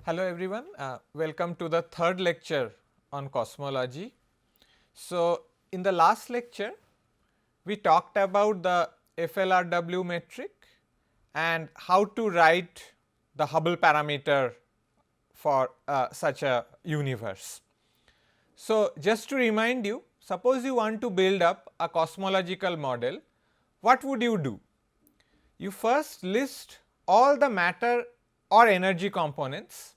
Hello everyone, welcome to the third lecture on cosmology. So, in the last lecture we talked about the FLRW metric and how to write the Hubble parameter for such a universe. So, just to remind you, suppose you want to build up a cosmological model, what would you do? You first list all the matter or energy components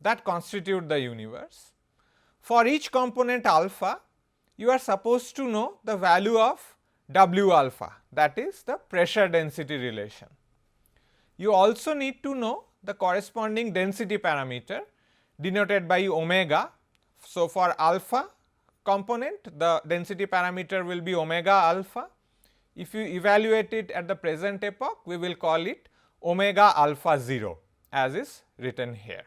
that constitute the universe. For each component alpha, you are supposed to know the value of W alpha, that is the pressure density relation. You also need to know the corresponding density parameter denoted by omega. So, for alpha component, the density parameter will be omega alpha. If you evaluate it at the present epoch, we will call it omega alpha 0 as is written here.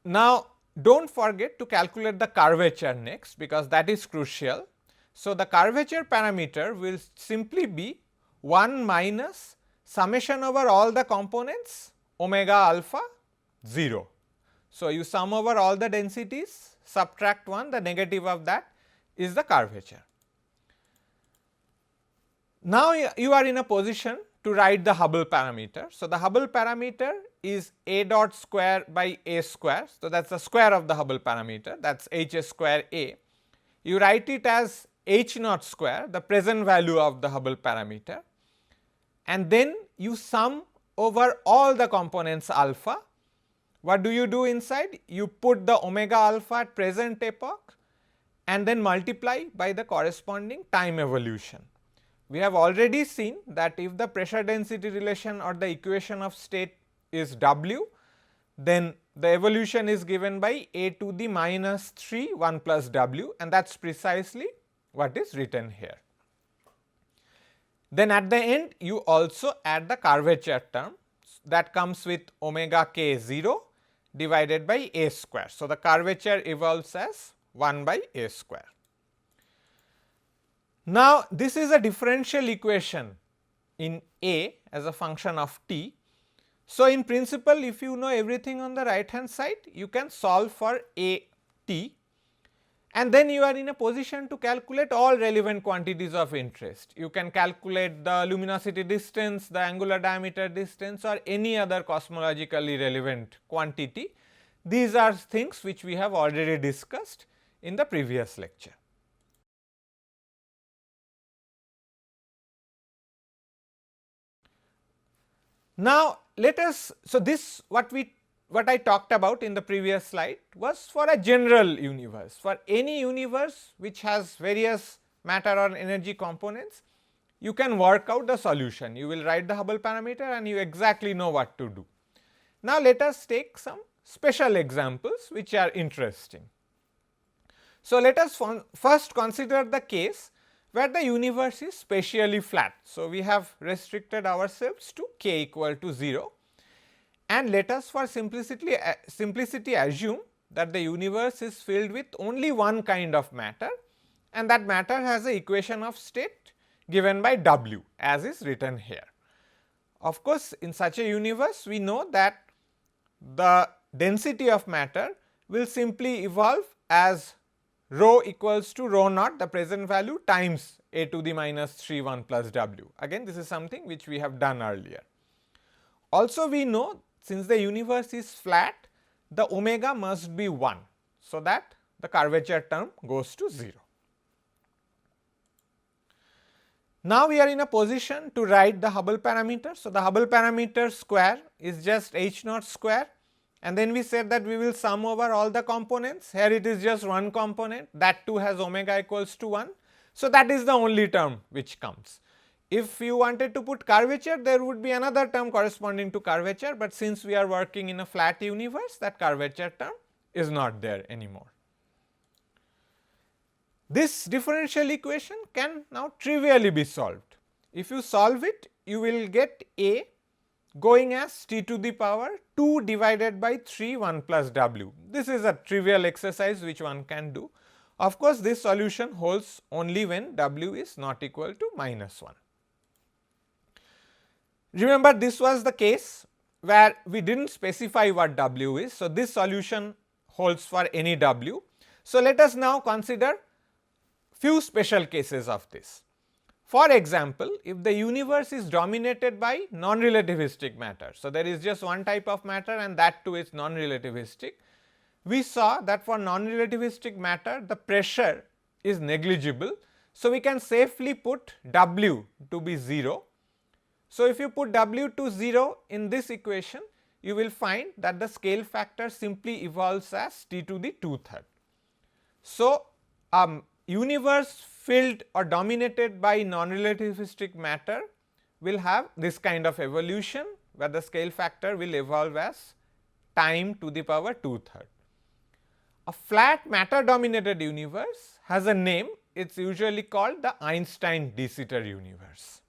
Now, do not forget to calculate the curvature next, because that is crucial. So, the curvature parameter will simply be 1 minus summation over all the components omega alpha 0. So, you sum over all the densities, subtract 1, the negative of that is the curvature. Now, you are in a position to write the Hubble parameter. So, the Hubble parameter is a dot square by a square. So, that is the square of the Hubble parameter, that is h square a. You write it as h naught square, the present value of the Hubble parameter, and then you sum over all the components alpha. What do you do inside? You put the omega alpha at present epoch and then multiply by the corresponding time evolution. We have already seen that if the pressure density relation or the equation of state is W, then the evolution is given by a to the minus 3 1 plus W, and that is precisely what is written here. Then at the end you also add the curvature term, that comes with omega k 0 divided by a square. So, the curvature evolves as 1 by a square. Now, this is a differential equation in A as a function of t. So, in principle, if you know everything on the right hand side, you can solve for a t, and then you are in a position to calculate all relevant quantities of interest. You can calculate the luminosity distance, the angular diameter distance, or any other cosmologically relevant quantity. These are things which we have already discussed in the previous lecture. Now, let us, so this what I talked about in the previous slide was for a general universe. For any universe which has various matter or energy components, you can work out the solution. You will write the Hubble parameter and you exactly know what to do. Now, let us take some special examples which are interesting. So, let us first consider the case where the universe is spatially flat. So, we have restricted ourselves to k equal to 0, and let us for simplicity assume that the universe is filled with only one kind of matter, and that matter has a equation of state given by W as is written here. Of course, in such a universe we know that the density of matter will simply evolve as rho equals to rho naught, the present value, times a to the minus 3 1 plus W. Again, this is something which we have done earlier. Also, we know since the universe is flat, the omega must be 1, so that the curvature term goes to 0. Now, we are in a position to write the Hubble parameter. So, the Hubble parameter square is just h naught square, and then we said that we will sum over all the components. Here it is just one component, that too has omega equals to 1. So, that is the only term which comes. If you wanted to put curvature, there would be another term corresponding to curvature, but since we are working in a flat universe, that curvature term is not there anymore. This differential equation can now trivially be solved. If you solve it, you will get A going as t to the power 2 divided by 3 1 plus W. This is a trivial exercise which one can do. Of course, this solution holds only when W is not equal to minus 1. Remember, this was the case where we did not specify what W is. So, this solution holds for any W. So, let us now consider few special cases of this. For example, if the universe is dominated by non-relativistic matter, so there is just one type of matter and that too is non-relativistic. We saw that for non-relativistic matter the pressure is negligible. So, we can safely put W to be 0. So, if you put W to 0 in this equation, you will find that the scale factor simply evolves as T to the 2/3. So, universe filled or dominated by non-relativistic matter will have this kind of evolution, where the scale factor will evolve as time to the power 2/3. A flat matter dominated universe has a name, it is usually called the Einstein de Sitter universe.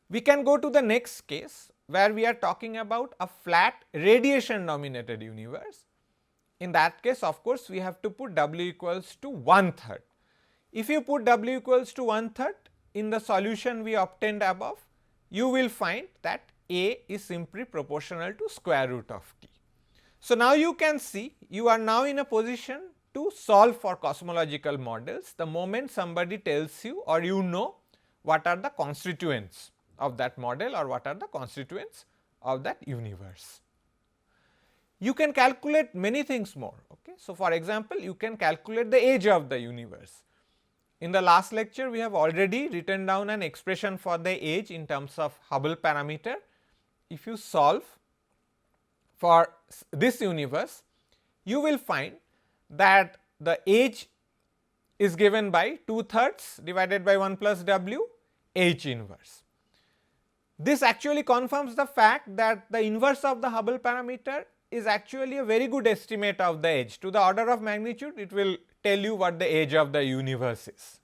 We can go to the next case, where we are talking about a flat radiation dominated universe. In that case, of course, we have to put W equals to 1/3. If you put W equals to 1/3 in the solution we obtained above, you will find that A is simply proportional to square root of T. So, now you can see you are now in a position to solve for cosmological models the moment somebody tells you or you know what are the constituents of that model or what are the constituents of that universe. You can calculate many things more. Okay. So, for example, you can calculate the age of the universe. In the last lecture, we have already written down an expression for the age in terms of Hubble parameter. If you solve for this universe, you will find that the age is given by 2/3 divided by 1 plus W H inverse. This actually confirms the fact that the inverse of the Hubble parameter is actually a very good estimate of the age. To the order of magnitude, it will tell you what the age of the universe is.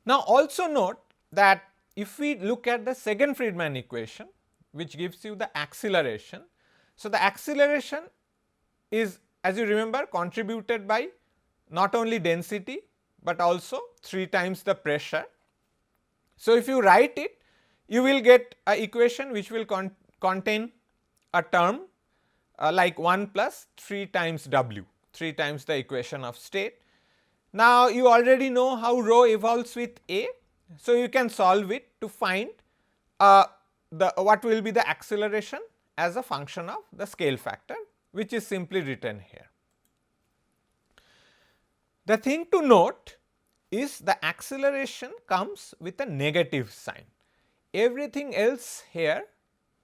Now, also note that if we look at the second Friedmann equation, which gives you the acceleration. So, the acceleration is, as you remember, contributed by not only density, but also 3 times the pressure. So, if you write it, you will get a equation which will contain a term like 1 plus 3 times W, 3 times the equation of state. Now, you already know how rho evolves with A. So, you can solve it to find what will be the acceleration as a function of the scale factor, which is simply written here. The thing to note is the acceleration comes with a negative sign. Everything else here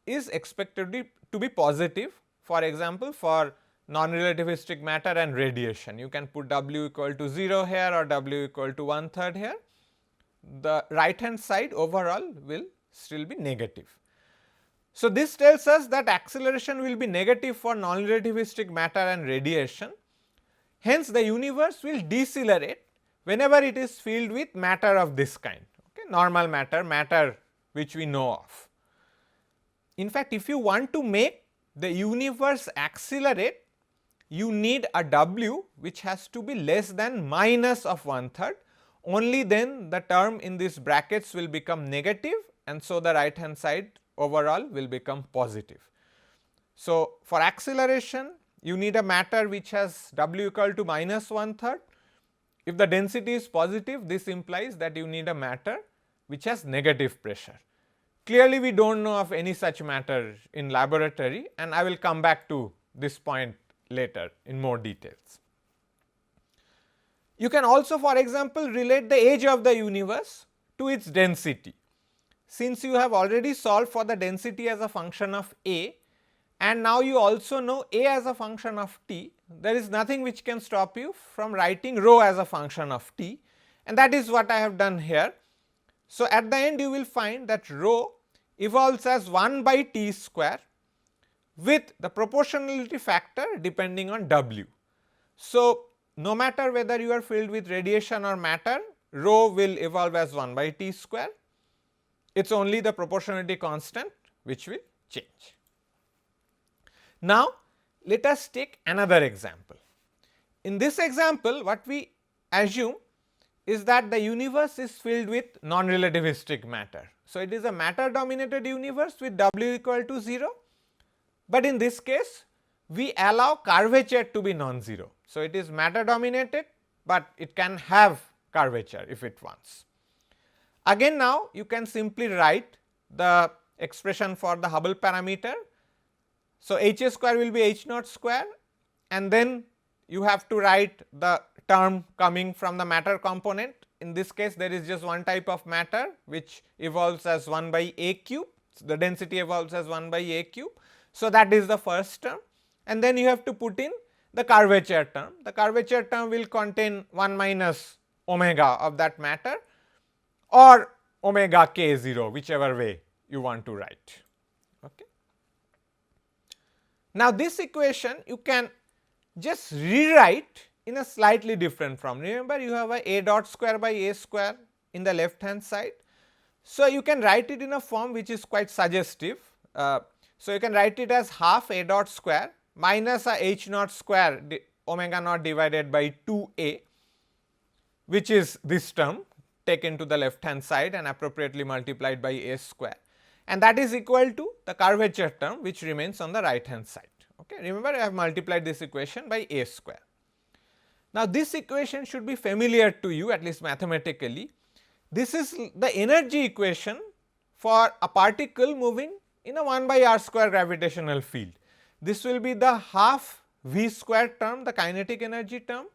is expected to be positive. For example, for non-relativistic matter and radiation, you can put W equal to 0 here or W equal to 1/3 here. The right hand side overall will still be negative. So, this tells us that acceleration will be negative for non-relativistic matter and radiation. Hence, the universe will decelerate whenever it is filled with matter of this kind, okay, normal matter, matter which we know of. In fact, if you want to make the universe accelerate, you need a W which has to be less than minus of 1/3, only then the term in these brackets will become negative, and so the right hand side overall will become positive. So, for acceleration you need a matter which has W equal to minus 1/3. If the density is positive, this implies that you need a matter which has negative pressure. Clearly, we do not know of any such matter in laboratory, and I will come back to this point later in more details. You can also, for example, relate the age of the universe to its density. Since you have already solved for the density as a function of A, and now you also know A as a function of T, there is nothing which can stop you from writing rho as a function of T, and that is what I have done here. So, at the end you will find that rho evolves as 1 by T square with the proportionality factor depending on W. So, no matter whether you are filled with radiation or matter, rho will evolve as 1 by T square. It is only the proportionality constant which will change. Now, let us take another example. In this example, what we assume is that the universe is filled with non-relativistic matter. So, it is a matter dominated universe with W equal to 0, but in this case we allow curvature to be non-zero. So, it is matter dominated, but it can have curvature if it wants. Again now you can simply write the expression for the Hubble parameter. So, H A square will be H naught square, and then you have to write the term coming from the matter component. In this case there is just one type of matter which evolves as 1 by A cube, so the density evolves as 1 by A cube. So, that is the first term, and then you have to put in the curvature term. The curvature term will contain 1 minus omega of that matter or omega k 0, whichever way you want to write. Okay. Now, this equation you can just rewrite in a slightly different form. Remember, you have a dot square by A square in the left hand side. So, you can write it in a form which is quite suggestive. So, you can write it as half A dot square minus a H naught square omega naught divided by 2 A, which is this term taken to the left hand side and appropriately multiplied by A square, and that is equal to the curvature term which remains on the right hand side. Okay. Remember, I have multiplied this equation by A square. Now, this equation should be familiar to you, at least mathematically. This is the energy equation for a particle moving in a 1 by r square gravitational field. This will be the half v square term, the kinetic energy term.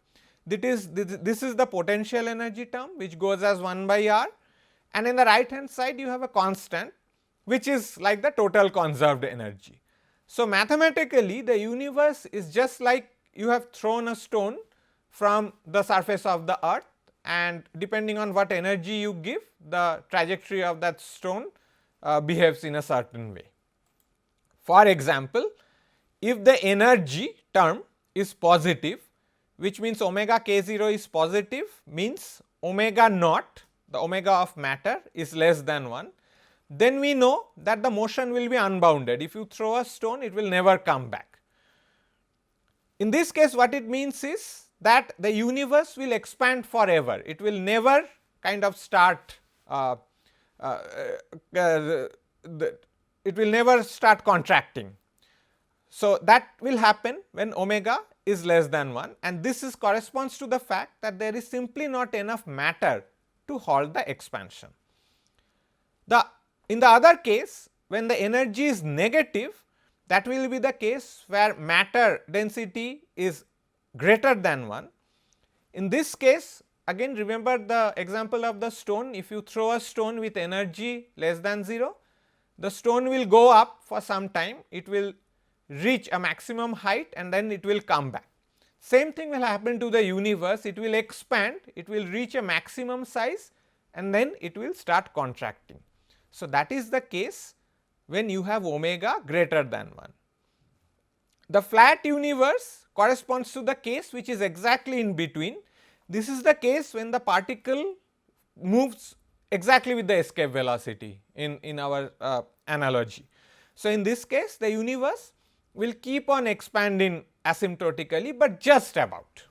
This is the potential energy term which goes as 1 by r, and in the right hand side you have a constant which is like the total conserved energy. So, mathematically the universe is just like you have thrown a stone from the surface of the earth, and depending on what energy you give, the trajectory of that stone behaves in a certain way. For example, if the energy term is positive, which means omega k 0 is positive, means omega naught, the omega of matter, is less than 1, then we know that the motion will be unbounded. If you throw a stone, it will never come back. In this case, what it means is that the universe will expand forever. It will never kind of start it will never start contracting. So, that will happen when omega is less than 1, and this is corresponds to the fact that there is simply not enough matter to halt the expansion. In the other case, when the energy is negative, that will be the case where matter density is greater than 1. In this case, again remember the example of the stone. If you throw a stone with energy less than 0, the stone will go up for some time, it will reach a maximum height and then it will come back. Same thing will happen to the universe, it will expand, it will reach a maximum size and then it will start contracting. So, that is the case when you have omega greater than 1. The flat universe corresponds to the case which is exactly in between. This is the case when the particle moves exactly with the escape velocity in our analogy. So, in this case the universe will keep on expanding asymptotically, but just about.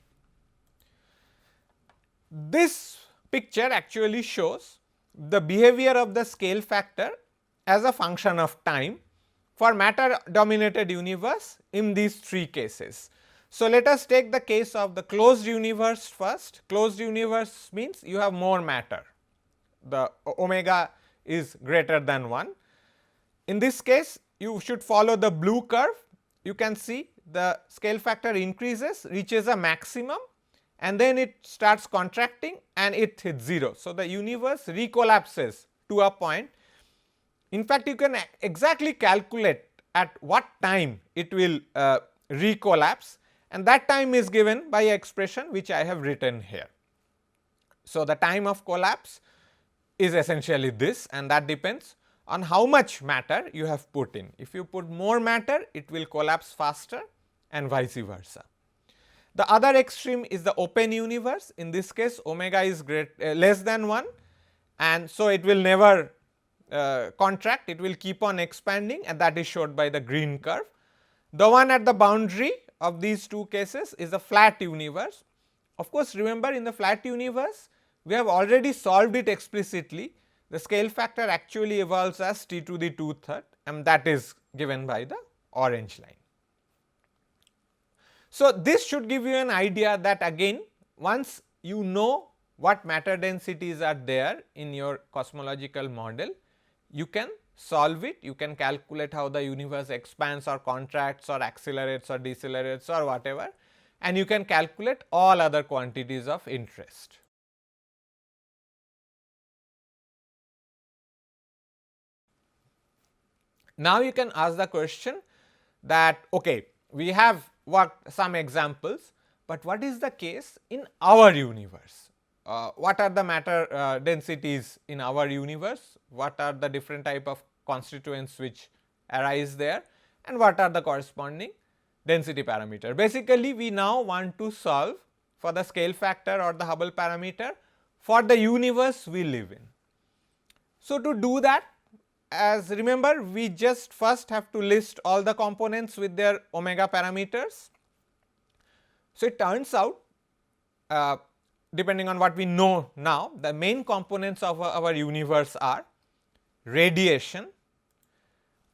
This picture actually shows the behavior of the scale factor as a function of time for matter dominated universe in these three cases. So, let us take the case of the closed universe first. Closed universe means you have more matter, the omega is greater than 1. In this case you should follow the blue curve. You can see the scale factor increases, reaches a maximum and then it starts contracting and it hits 0. So, the universe recollapses to a point. In fact, you can exactly calculate at what time it will recollapse, and that time is given by an expression which I have written here. So, the time of collapse is essentially this, and that depends on how much matter you have put in. If you put more matter, it will collapse faster and vice versa. The other extreme is the open universe. In this case, omega is less than 1, and so it will never contract, it will keep on expanding, and that is showed by the green curve. The one at the boundary of these two cases is the flat universe. Of course, remember in the flat universe we have already solved it explicitly, the scale factor actually evolves as t to the 2/3, and that is given by the orange line. So, this should give you an idea that again once you know what matter densities are there in your cosmological model, you can solve it, you can calculate how the universe expands or contracts or accelerates or decelerates or whatever, and you can calculate all other quantities of interest. Now, you can ask the question that okay, we have worked some examples, but what is the case in our universe? What are the matter densities in our universe? What are the different type of constituents which arise there, and what are the corresponding density parameter? Basically, we now want to solve for the scale factor or the Hubble parameter for the universe we live in. So, to do that, as remember, we just first have to list all the components with their omega parameters. So, it turns out depending on what we know now, the main components of our universe are radiation,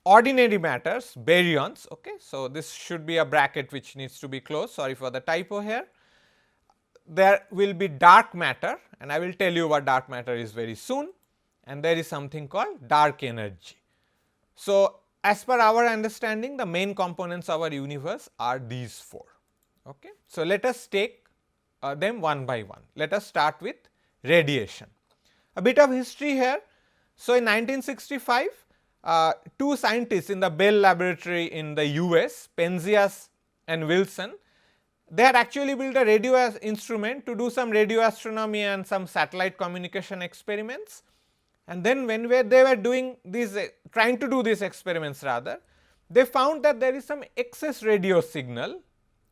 ordinary matters, baryons. Okay. So, this should be a bracket which needs to be closed, sorry for the typo here. There will be dark matter, and I will tell you what dark matter is very soon, and there is something called dark energy. So, as per our understanding, the main components of our universe are these four. Okay. So, let us take them one by one. Let us start with radiation. A bit of history here. So, in 1965, two scientists in the Bell Laboratory in the US, Penzias and Wilson, they had actually built a radio instrument to do some radio astronomy and some satellite communication experiments. And then when they were doing these trying to do these experiments rather, they found that there is some excess radio signal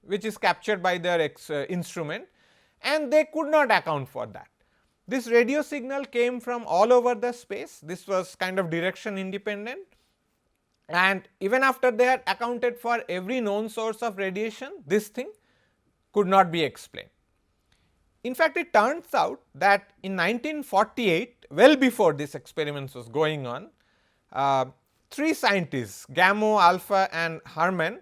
which is captured by their instrument, and they could not account for that. This radio signal came from all over the space. This was kind of direction independent, and even after they had accounted for every known source of radiation, this thing could not be explained. In fact, it turns out that in 1948, well before this experiment was going on, three scientists, Gamow, Alpha and Herman,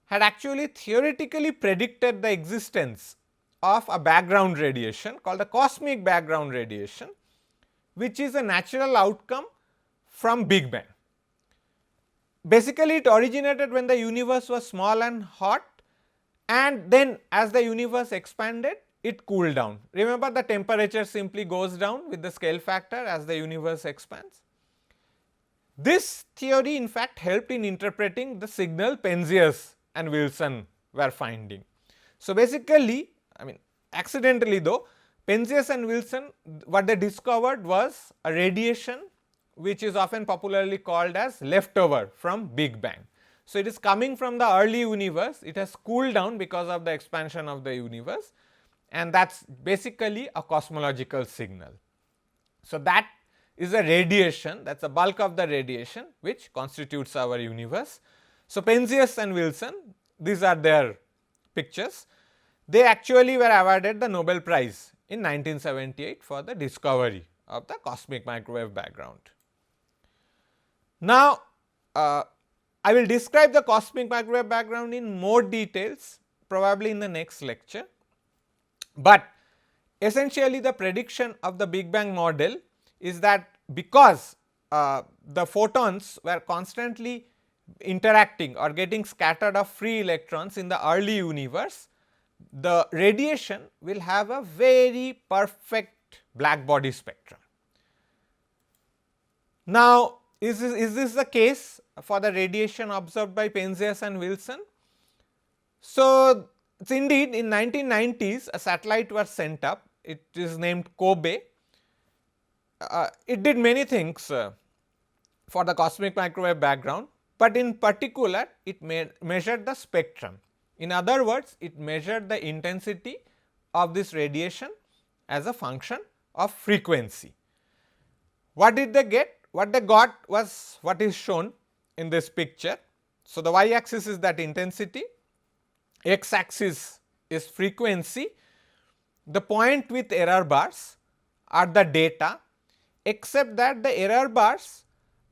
had actually theoretically predicted the existence of a background radiation called the cosmic background radiation, which is a natural outcome from Big Bang. Basically, it originated when the universe was small and hot, and then as the universe expanded, it cooled down. Remember, the temperature simply goes down with the scale factor as the universe expands. This theory in fact helped in interpreting the signal Penzias and Wilson were finding. So, basically, I mean accidentally though, Penzias and Wilson, what they discovered was a radiation which is often popularly called as leftover from Big Bang. So, it is coming from the early universe, it has cooled down because of the expansion of the universe, and that is basically a cosmological signal. So, that is a radiation, that is the bulk of the radiation which constitutes our universe. So, Penzias and Wilson, these are their pictures. They actually were awarded the Nobel Prize in 1978 for the discovery of the cosmic microwave background. Now, I will describe the cosmic microwave background in more details probably in the next lecture, but essentially the prediction of the Big Bang model is that because the photons were constantly interacting or getting scattered of free electrons in the early universe, the radiation will have a very perfect black body spectrum. Now, is this the case for the radiation observed by Penzias and Wilson? So, indeed in 1990s a satellite was sent up, it is named COBE. It did many things for the cosmic microwave background, but in particular it measured the spectrum. In other words, it measured the intensity of this radiation as a function of frequency. What did they get? What they got was what is shown in this picture. So, the y axis is that intensity, x axis is frequency, the point with error bars are the data, except that the error bars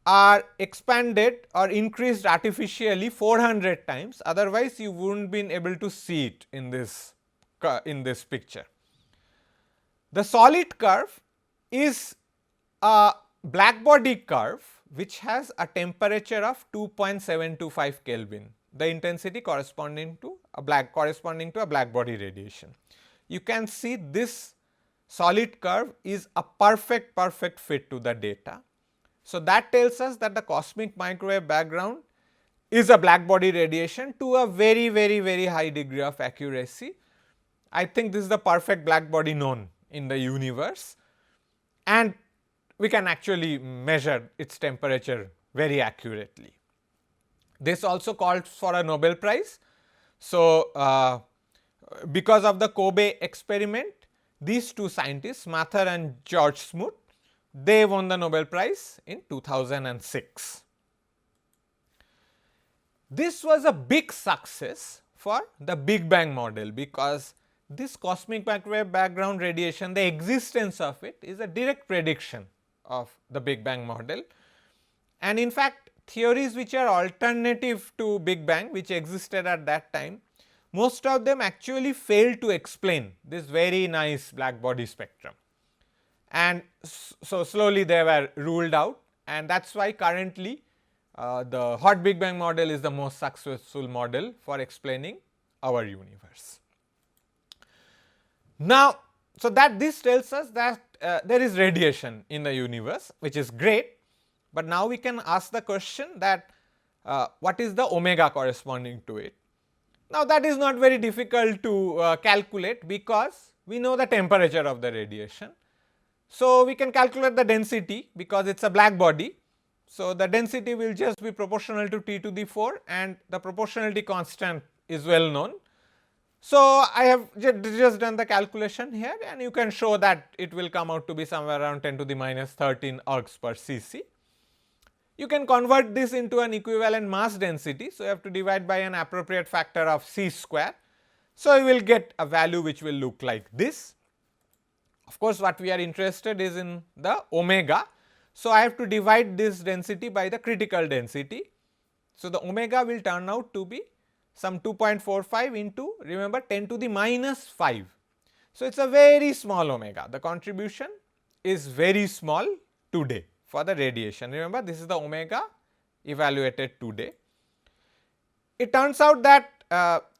are expanded or increased artificially 400 times, otherwise you would not been able to see it in this picture. The solid curve is a black body curve which has a temperature of 2.725 Kelvin, the intensity corresponding to a black body radiation. You can see this solid curve is a perfect fit to the data. So, that tells us that the cosmic microwave background is a black body radiation to a very high degree of accuracy. I think this is the perfect black body known in the universe, and we can actually measure its temperature very accurately. This also calls for a Nobel Prize. So, because of the Kobe experiment, these two scientists, Mather and George Smoot, they won the Nobel Prize in 2006. This was a big success for the Big Bang model, because this cosmic microwave background radiation, the existence of it is a direct prediction of the Big Bang model. And in fact, theories which are alternative to Big Bang, which existed at that time, most of them actually failed to explain this very nice black body spectrum. And so slowly they were ruled out, and that is why currently the hot Big Bang model is the most successful model for explaining our universe. Now, so that this tells us that there is radiation in the universe, which is great, but now we can ask the question that what is the omega corresponding to it. Now, that is not very difficult to calculate, because we know the temperature of the radiation. So, we can calculate the density, because it is a black body. So, the density will just be proportional to T to the 4, and the proportionality constant is well known. So, I have just done the calculation here, and you can show that it will come out to be somewhere around 10 to the minus 13 ergs per cc. You can convert this into an equivalent mass density. So, you have to divide by an appropriate factor of c square. So, you will get a value which will look like this. Of course, what we are interested is in the omega. So, I have to divide this density by the critical density. So, the omega will turn out to be some 2.45 into, remember, 10 to the minus 5. So, it is a very small omega. The contribution is very small today for the radiation. Remember, this is the omega evaluated today. It turns out that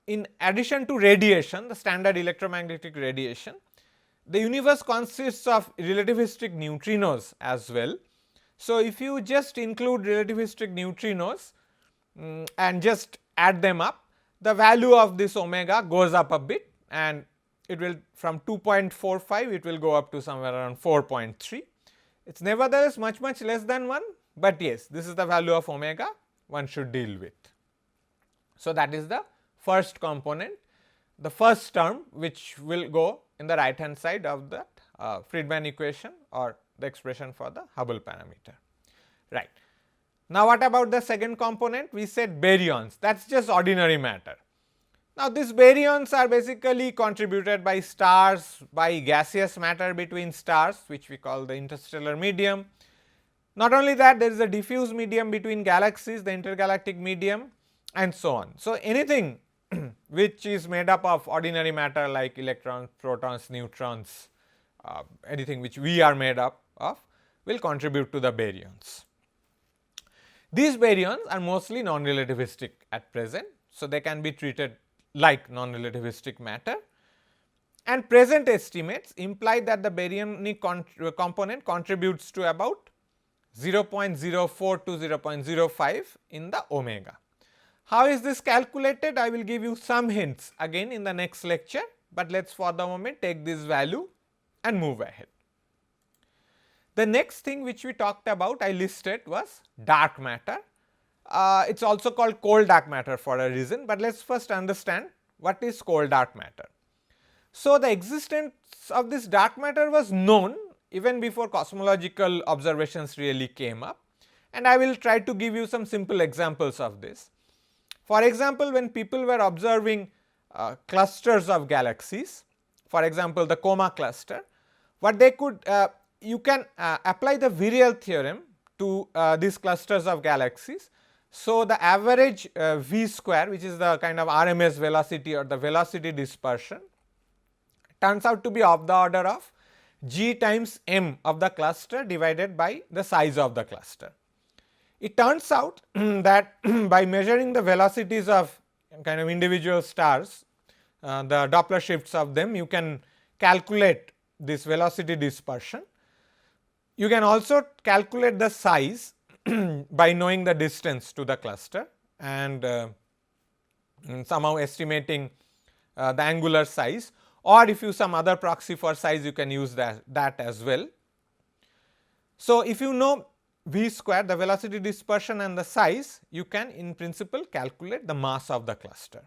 in addition to radiation, the standard electromagnetic radiation, the universe consists of relativistic neutrinos as well. So, if you just include relativistic neutrinos and just add them up, the value of this omega goes up a bit, and it will from 2.45 it will go up to somewhere around 4.3. It is nevertheless much less than 1, but yes, this is the value of omega one should deal with. So, that is the first component, the first term which will go in the right hand side of that Friedmann equation or the expression for the Hubble parameter. Right. Now, what about the second component? We said baryons, that is just ordinary matter. Now, these baryons are basically contributed by stars, by gaseous matter between stars, which we call the interstellar medium. Not only that, there is a diffuse medium between galaxies, the intergalactic medium, and so on. So, anything which is made up of ordinary matter like electrons, protons, neutrons, anything which we are made up of will contribute to the baryons. These baryons are mostly non-relativistic at present. So, they can be treated like non-relativistic matter, and present estimates imply that the baryonic component contributes to about 0.04 to 0.05 in the omega. How is this calculated? I will give you some hints again in the next lecture, but let us for the moment take this value and move ahead. The next thing which we talked about, I listed, was dark matter. It is also called cold dark matter for a reason, but let us first understand what is cold dark matter. So, the existence of this dark matter was known even before cosmological observations really came up, and I will try to give you some simple examples of this. For example, when people were observing clusters of galaxies, for example, the Coma cluster, what they could you can apply the virial theorem to these clusters of galaxies. So, the average v square, which is the kind of RMS velocity or the velocity dispersion, turns out to be of the order of g times m of the cluster divided by the size of the cluster. It turns out that by measuring the velocities of kind of individual stars, the Doppler shifts of them, you can calculate this velocity dispersion. You can also calculate the size by knowing the distance to the cluster and somehow estimating the angular size, or if you some other proxy for size, you can use that as well. So, if you know v square, the velocity dispersion and the size, you can in principle calculate the mass of the cluster.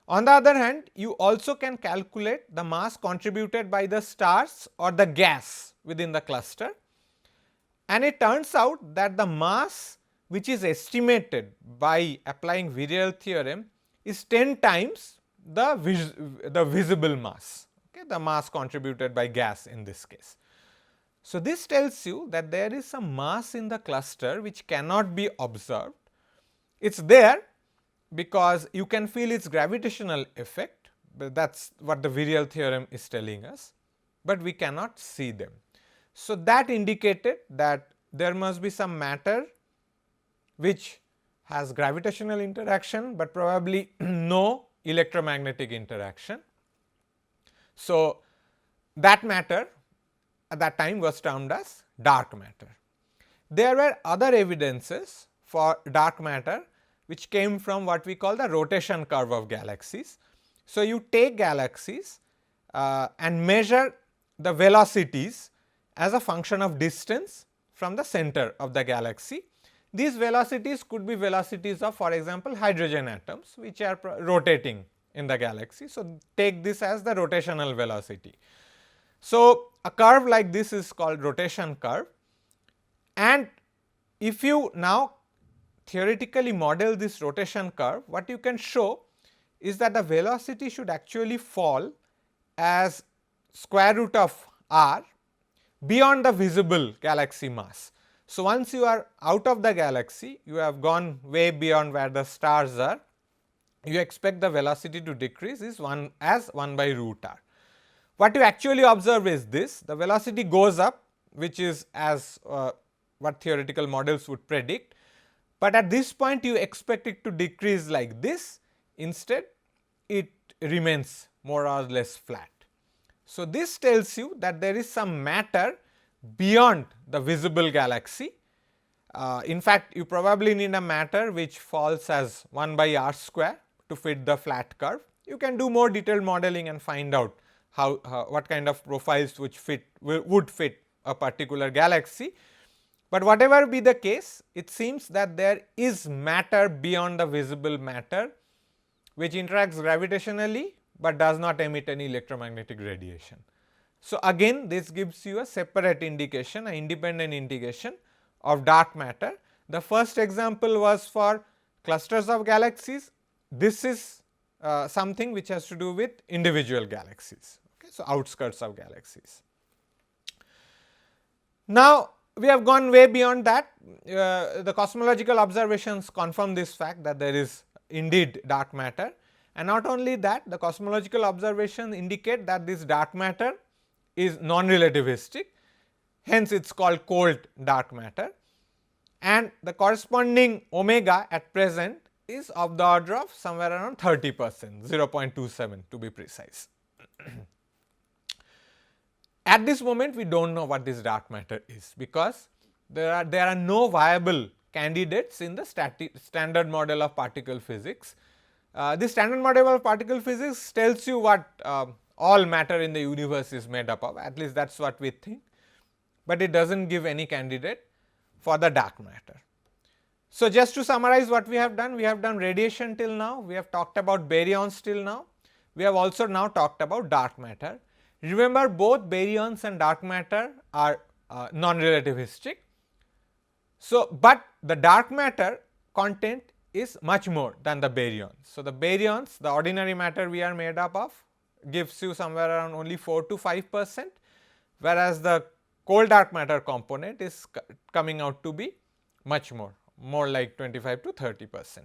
On the other hand, you also can calculate the mass contributed by the stars or the gas within the cluster, and it turns out that the mass which is estimated by applying virial theorem is 10 times the visible mass, okay, the mass contributed by gas in this case. So, this tells you that there is some mass in the cluster which cannot be observed. It is there because you can feel its gravitational effect, but that is what the virial theorem is telling us, but we cannot see them. So, that indicated that there must be some matter which has gravitational interaction, but probably no electromagnetic interaction. So, that matter at that time was termed as dark matter. There were other evidences for dark matter which came from what we call the rotation curve of galaxies. So, you take galaxies and measure the velocities as a function of distance from the center of the galaxy. These velocities could be velocities of, for example, hydrogen atoms which are rotating in the galaxy. So, take this as the rotational velocity. So, a curve like this is called rotation curve, and if you now theoretically model this rotation curve, what you can show is that the velocity should actually fall as square root of r beyond the visible galaxy mass. So, once you are out of the galaxy, you have gone way beyond where the stars are, you expect the velocity to decrease is 1 by root r. What you actually observe is this: the velocity goes up, which is as what theoretical models would predict, but at this point you expect it to decrease like this. Instead, it remains more or less flat. So, this tells you that there is some matter beyond the visible galaxy. In fact, you probably need a matter which falls as 1 by r square to fit the flat curve. You can do more detailed modeling and find out how what kind of profiles which would fit a particular galaxy. But whatever be the case, it seems that there is matter beyond the visible matter which interacts gravitationally, but does not emit any electromagnetic radiation. So, again this gives you a separate indication, an independent indication of dark matter. The first example was for clusters of galaxies. This is something which has to do with individual galaxies, okay, so outskirts of galaxies. Now, we have gone way beyond that. The cosmological observations confirm this fact that there is indeed dark matter, and not only that, the cosmological observations indicate that this dark matter is non-relativistic, hence it is called cold dark matter, and the corresponding omega at present is of the order of somewhere around 30%, 0.27 to be precise. At this moment, we do not know what this dark matter is, because there are no viable candidates in the standard model of particle physics. This standard model of particle physics tells you what all matter in the universe is made up of, at least that is what we think, but it does not give any candidate for the dark matter. So, just to summarize what we have done radiation till now, we have talked about baryons till now, we have also now talked about dark matter. Remember, both baryons and dark matter are non-relativistic. So, but the dark matter content is much more than the baryons. So, the baryons, the ordinary matter we are made up of, gives you somewhere around only 4 to 5%, whereas the cold dark matter component is coming out to be much more like 25 to 30%.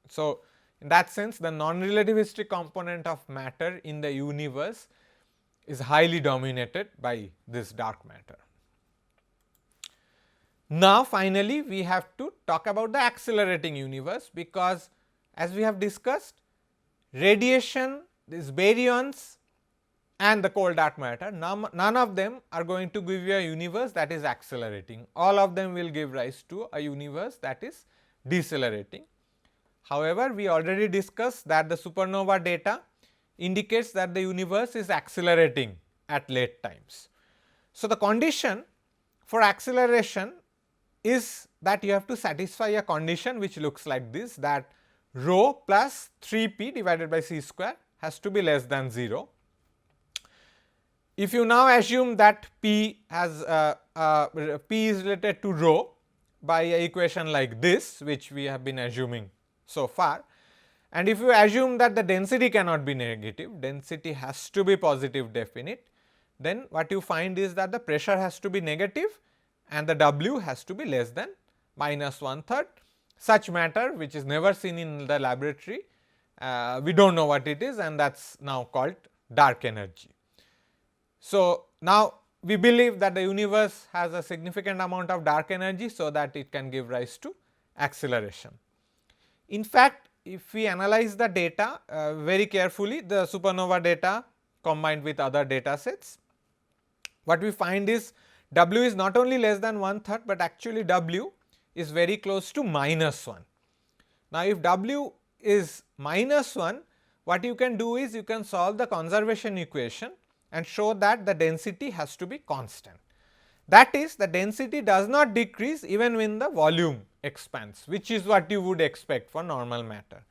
So, in that sense the non-relativistic component of matter in the universe is highly dominated by this dark matter. Now, finally, we have to talk about the accelerating universe, because as we have discussed, radiation, these baryons and the cold dark matter, none of them are going to give you a universe that is accelerating. All of them will give rise to a universe that is decelerating. However, we already discussed that the supernova data indicates that the universe is accelerating at late times. So, the condition for acceleration is that you have to satisfy a condition which looks like this, that rho plus 3p divided by c square has to be less than 0. If you now assume that p has p is related to rho by an equation like this, which we have been assuming so far, and if you assume that the density cannot be negative, density has to be positive definite, then what you find is that the pressure has to be negative and the W has to be less than minus 1/3. Such matter which is never seen in the laboratory, we do not know what it is, and that is now called dark energy. So, now we believe that the universe has a significant amount of dark energy, so that it can give rise to acceleration. In fact, if we analyze the data very carefully, the supernova data combined with other data sets, what we find is W is not only less than 1/3, but actually W is very close to -1. Now, if W is -1, what you can do is you can solve the conservation equation and show that the density has to be constant. That is, the density does not decrease even when the volume expands, which is what you would expect for normal matter.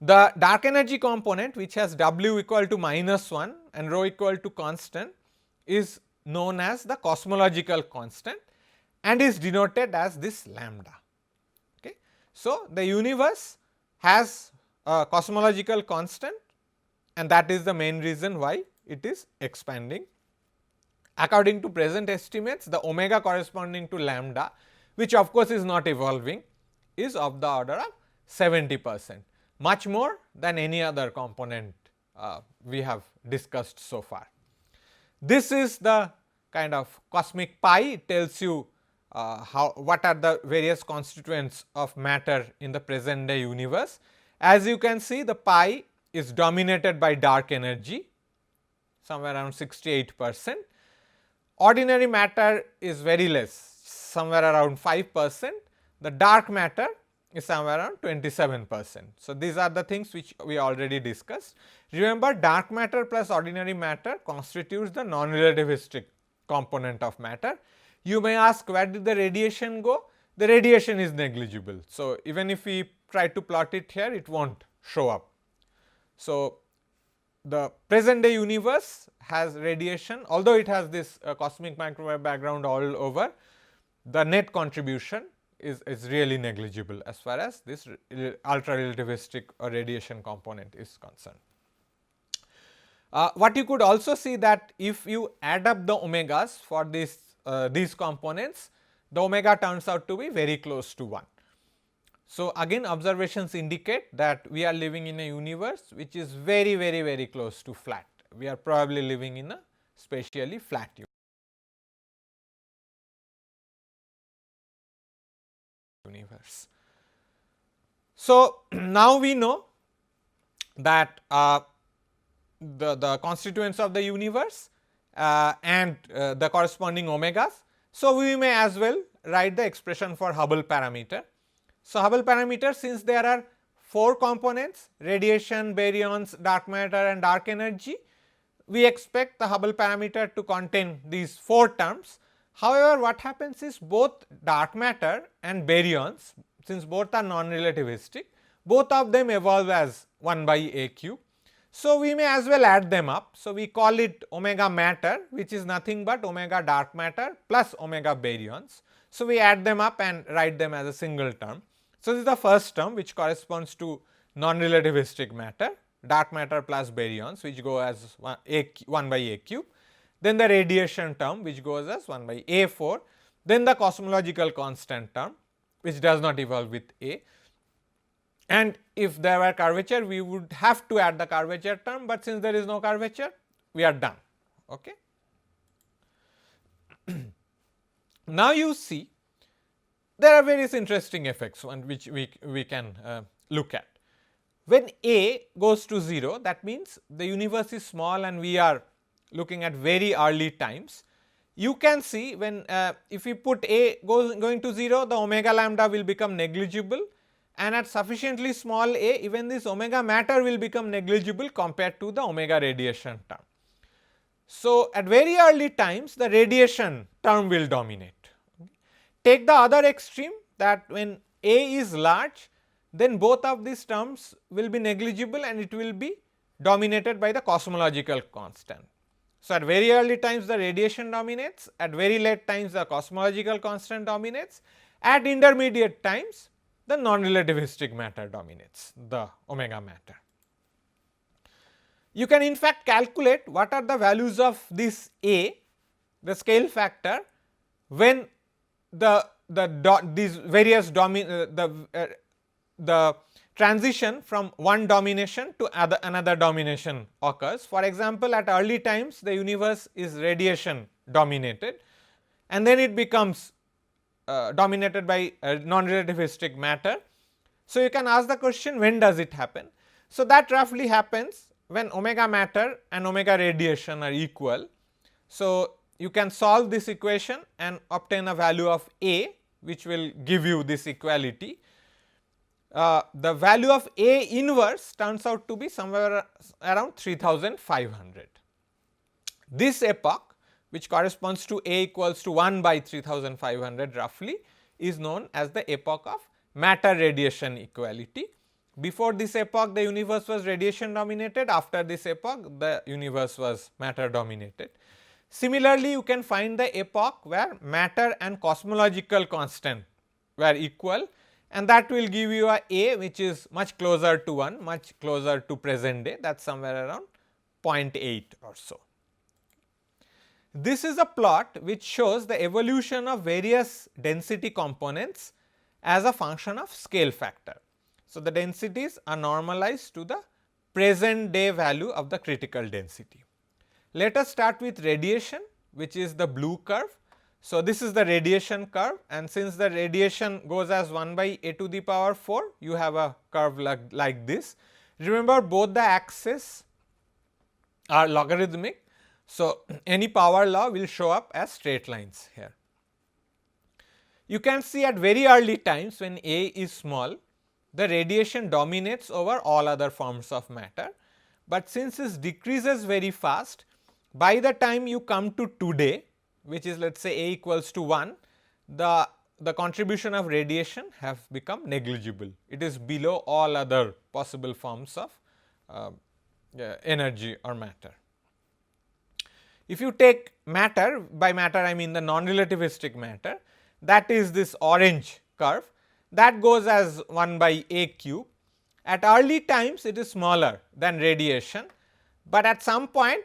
The dark energy component, which has W equal to -1 and rho equal to constant, is known as the cosmological constant and is denoted as this lambda. Okay. So, the universe has a cosmological constant, and that is the main reason why it is expanding. According to present estimates, the omega corresponding to lambda, which of course is not evolving, is of the order of 70%, much more than any other component we have discussed so far. This is the kind of cosmic pie. It tells you what are the various constituents of matter in the present day universe. As you can see, the pie is dominated by dark energy, somewhere around 68%. Ordinary matter is very less, somewhere around 5%. The dark matter is somewhere around 27%. So, these are the things which we already discussed. Remember, dark matter plus ordinary matter constitutes the non-relativistic component of matter. You may ask, where did the radiation go? The radiation is negligible. So, even if we try to plot it here, it will not show up. So, the present day universe has radiation, although it has this cosmic microwave background all over, the net contribution is really negligible as far as this ultra relativistic or radiation component is concerned. What you could also see, that if you add up the omegas for these components, the omega turns out to be very close to 1. So, again observations indicate that we are living in a universe which is very close to flat. We are probably living in a spatially flat universe. So, now we know that the constituents of the universe and the corresponding omegas. So, we may as well write the expression for Hubble parameter. So, Hubble parameter, since there are 4 components, radiation, baryons, dark matter and dark energy, we expect the Hubble parameter to contain these 4 terms. However, what happens is both dark matter and baryons, since both are non-relativistic, both of them evolve as 1 by a cube. So, we may as well add them up. So, we call it omega matter, which is nothing but omega dark matter plus omega baryons. So, we add them up and write them as a single term. So, this is the first term, which corresponds to non-relativistic matter, dark matter plus baryons, which go as 1 by a cube. then the radiation term which goes as 1 by A4, then the cosmological constant term which does not evolve with A, and if there were curvature we would have to add the curvature term, but since there is no curvature we are done. Okay. Now you see there are various interesting effects which we can look at. When A goes to 0, that means the universe is small and we are looking at very early times. You can see when if we put A going to 0, the omega lambda will become negligible, and at sufficiently small a, even this omega matter will become negligible compared to the omega radiation term. So, at very early times the radiation term will dominate. Take the other extreme, that when A is large, then both of these terms will be negligible and it will be dominated by the cosmological constant. So, at very early times the radiation dominates, at very late times the cosmological constant dominates, at intermediate times the non-relativistic matter dominates, the omega matter. You can in fact calculate what are the values of this A, the scale factor, when these various the transition from one domination to another domination occurs. For example, at early times the universe is radiation dominated and then it becomes dominated by non-relativistic matter. So, you can ask the question, when does it happen? So, that roughly happens when omega matter and omega radiation are equal. So, you can solve this equation and obtain a value of A which will give you this equality. The value of A inverse turns out to be somewhere around 3500. This epoch, which corresponds to A equals to 1 by 3500 roughly, is known as the epoch of matter radiation equality. Before this epoch the universe was radiation dominated, after this epoch the universe was matter dominated. Similarly, you can find the epoch where matter and cosmological constant were equal, and that will give you a which is much closer to 1, much closer to present day, that is somewhere around 0.8 or so. This is a plot which shows the evolution of various density components as a function of scale factor. So, the densities are normalized to the present day value of the critical density. Let us start with radiation, which is the blue curve. So, this is the radiation curve, and since the radiation goes as 1 by a to the power 4, you have a curve like this. Remember, both the axes are logarithmic. So, any power law will show up as straight lines here. You can see at very early times when A is small, the radiation dominates over all other forms of matter, but since it decreases very fast, by the time you come to today, which is let us say A equals to 1, the contribution of radiation have become negligible. It is below all other possible forms of energy or matter. If you take matter, by matter I mean the non-relativistic matter, that is this orange curve, that goes as 1 by a cube. At early times it is smaller than radiation, but at some point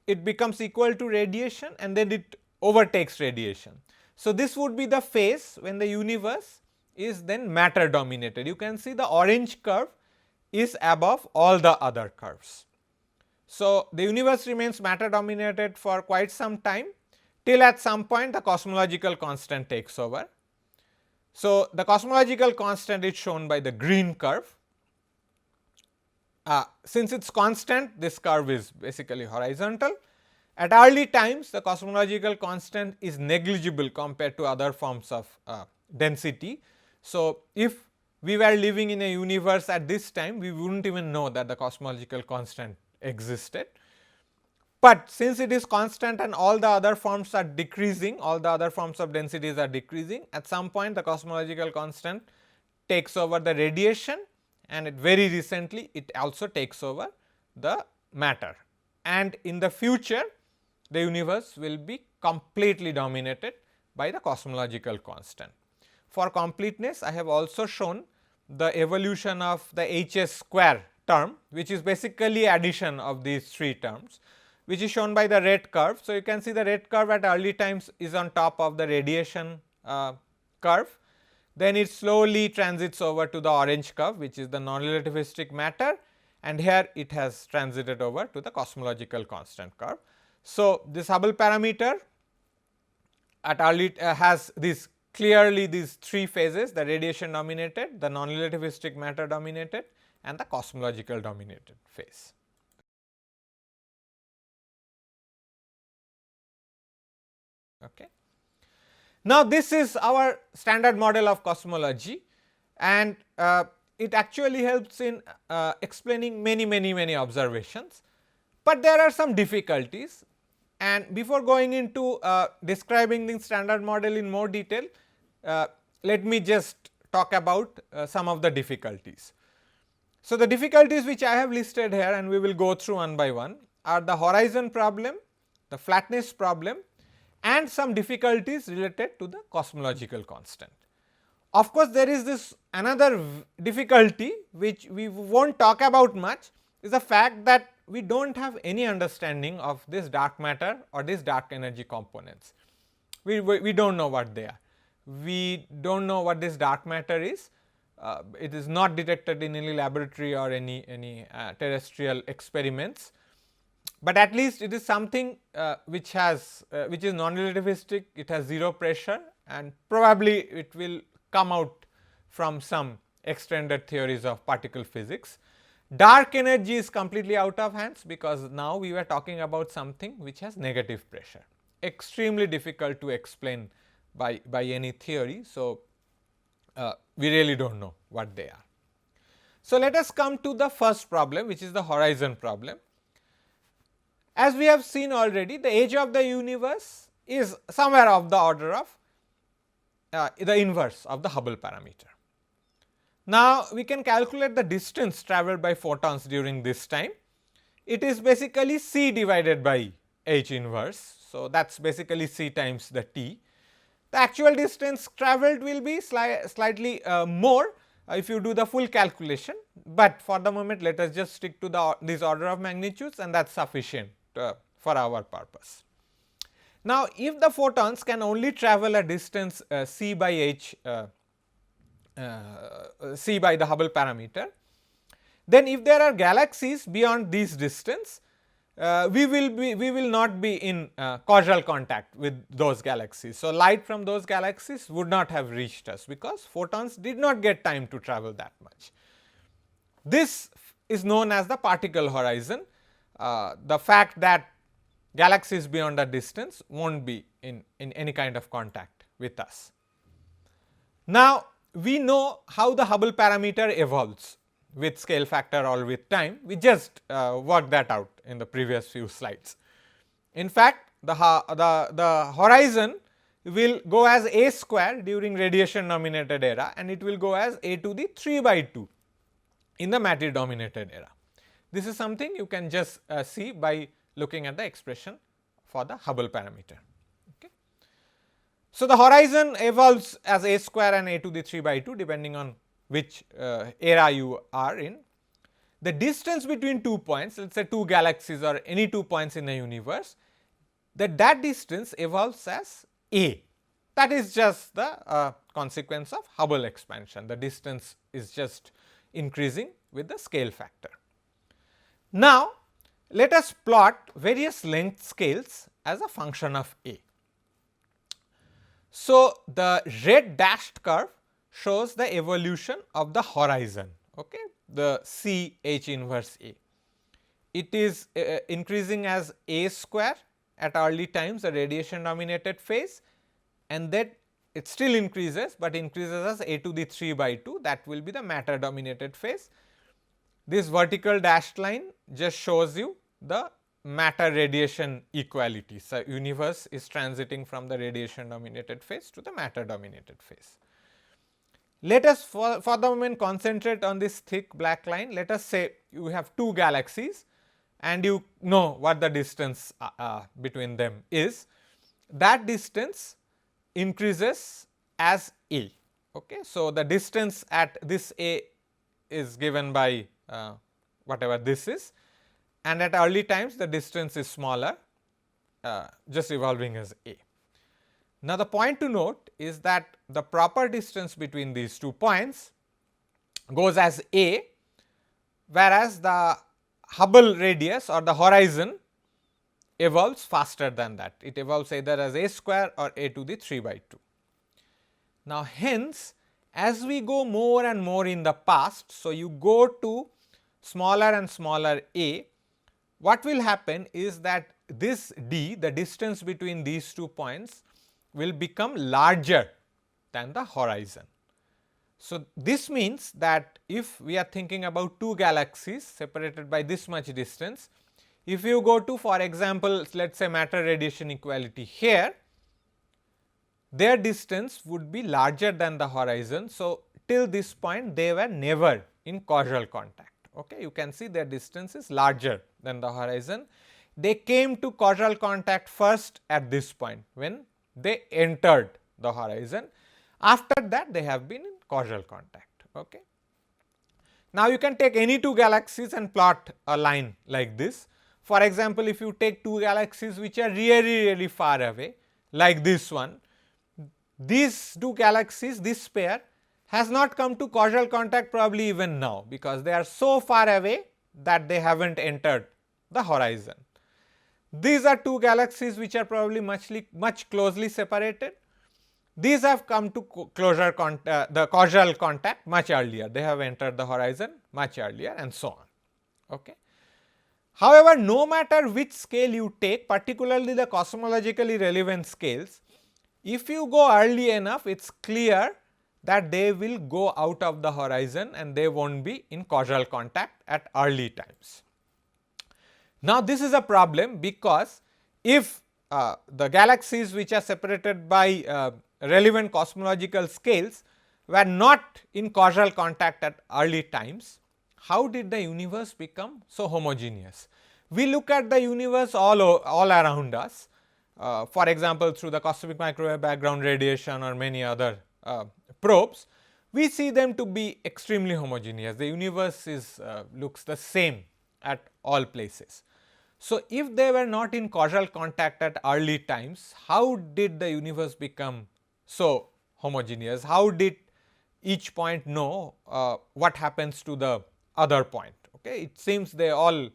it becomes equal to radiation and then it overtakes radiation. So, this would be the phase when the universe is then matter dominated. You can see the orange curve is above all the other curves. So, the universe remains matter dominated for quite some time, till at some point the cosmological constant takes over. So, the cosmological constant is shown by the green curve. Since it is constant, this curve is basically horizontal. At early times, the cosmological constant is negligible compared to other forms of density. So, if we were living in a universe at this time, we would not even know that the cosmological constant existed. But since it is constant and all the other forms are decreasing, all the other forms of densities are decreasing, at some point the cosmological constant takes over the radiation, and very recently it also takes over the matter, and in the future the universe will be completely dominated by the cosmological constant. For completeness, I have also shown the evolution of the Hs square term, which is basically addition of these three terms. which is shown by the red curve. So, you can see the red curve at early times is on top of the radiation curve, then it slowly transits over to the orange curve, which is the non-relativistic matter, and here it has transited over to the cosmological constant curve. So, this Hubble parameter at early has this clearly these three phases, the radiation dominated, the non-relativistic matter dominated, and the cosmological dominated phase. Okay. Now, this is our standard model of cosmology, and it actually helps in explaining many observations, but there are some difficulties. And before going into describing the standard model in more detail, let me just talk about some of the difficulties. So, the difficulties which I have listed here, and we will go through one by one, are the horizon problem, the flatness problem, and some difficulties related to the cosmological constant. Of course, there is this another difficulty which we will not talk about much, is the fact that we do not have any understanding of this dark matter or these dark energy components. We do not know what they are. We do not know what this dark matter is. It is not detected in any laboratory or any terrestrial experiments, but at least it is something which has which is non-relativistic, it has zero pressure, and probably it will come out from some extended theories of particle physics. Dark energy is completely out of hands, because now we were talking about something which has negative pressure, extremely difficult to explain by any theory. So, we really do not know what they are. So, let us come to the first problem, which is the horizon problem. As we have seen already, the age of the universe is somewhere of the order of the inverse of the Hubble parameter. Now, we can calculate the distance travelled by photons during this time. It is basically c divided by h inverse. So, that is basically c times the t. The actual distance travelled will be slightly more if you do the full calculation, but for the moment let us just stick to this order of magnitudes, and that is sufficient for our purpose. Now, if the photons can only travel a distance c by h c by the Hubble parameter, then if there are galaxies beyond this distance, we will not be in causal contact with those galaxies. So, light from those galaxies would not have reached us, because photons did not get time to travel that much. This is known as the particle horizon, the fact that galaxies beyond a distance will not be in any kind of contact with us. Now, we know how the Hubble parameter evolves with scale factor or with time. We just worked that out in the previous few slides. In fact, the horizon will go as a square during radiation dominated era, and it will go as a to the 3 by 2 in the matter dominated era. This is something you can just see by looking at the expression for the Hubble parameter. Okay. So, the horizon evolves as a square and a to the 3 by 2 depending on which era you are in. The distance between 2 points, let us say 2 galaxies or any 2 points in a universe, that distance evolves as a. That is just the consequence of Hubble expansion. The distance is just increasing with the scale factor. Now, let us plot various length scales as a function of a. So, the red dashed curve shows the evolution of the horizon, okay, the C H inverse a. It is increasing as a square at early times, the radiation dominated phase, and then it still increases, but increases as a to the 3 by 2, that will be the matter dominated phase. This vertical dashed line just shows you the matter radiation equality. So, universe is transiting from the radiation dominated phase to the matter dominated phase. Let us for the moment concentrate on this thick black line. Let us say you have 2 galaxies and you know what the distance between them is. That distance increases as a. Okay. So, the distance at this a is given by whatever this is, and at early times the distance is smaller, just evolving as a. Now, the point to note is that the proper distance between these 2 points goes as a, whereas the Hubble radius or the horizon evolves faster than that. It evolves either as a square or a to the 3 by 2. Now, hence as we go more and more in the past, so you go to smaller and smaller a, what will happen is that this d, the distance between these 2 points, will become larger than the horizon. So, this means that if we are thinking about 2 galaxies separated by this much distance, if you go to, for example, let us say matter radiation equality here, their distance would be larger than the horizon. So, till this point they were never in causal contact. Okay. You can see their distance is larger than the horizon. They came to causal contact first at this point when they entered the horizon. After that they have been in causal contact. Okay. Now, you can take any 2 galaxies and plot a line like this. For example, if you take 2 galaxies which are really far away like this one, these 2 galaxies, this pair has not come to causal contact probably even now, because they are so far away that they have not entered the horizon. These are 2 galaxies which are probably much closely separated. These have come to the causal contact much earlier, they have entered the horizon much earlier, and so on. Okay. However, no matter which scale you take, particularly the cosmologically relevant scales, if you go early enough, it is clear that they will go out of the horizon and they will not be in causal contact at early times. Now, this is a problem, because if the galaxies which are separated by relevant cosmological scales were not in causal contact at early times, how did the universe become so homogeneous? We look at the universe all around us, for example, through the cosmic microwave background radiation or many other probes, we see them to be extremely homogeneous. The universe looks the same at all places. So, if they were not in causal contact at early times, how did the universe become so homogeneous? How did each point know what happens to the other point? Okay. It seems they all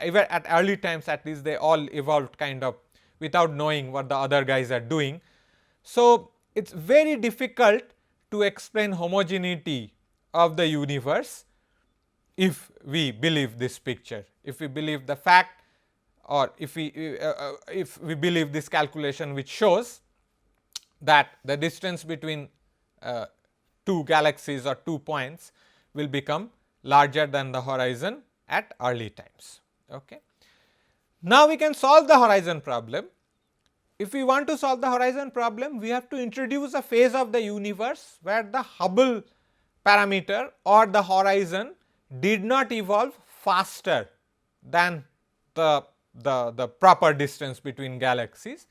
even at early times, at least they all evolved kind of without knowing what the other guys are doing. So, it is very difficult to explain homogeneity of the universe if we believe this picture, if we believe the fact, or if we believe this calculation which shows that the distance between 2 galaxies or 2 points will become larger than the horizon at early times. Okay. Now, we can solve the horizon problem. If we want to solve the horizon problem, we have to introduce a phase of the universe where the Hubble parameter or the horizon did not evolve faster than the proper distance between galaxies.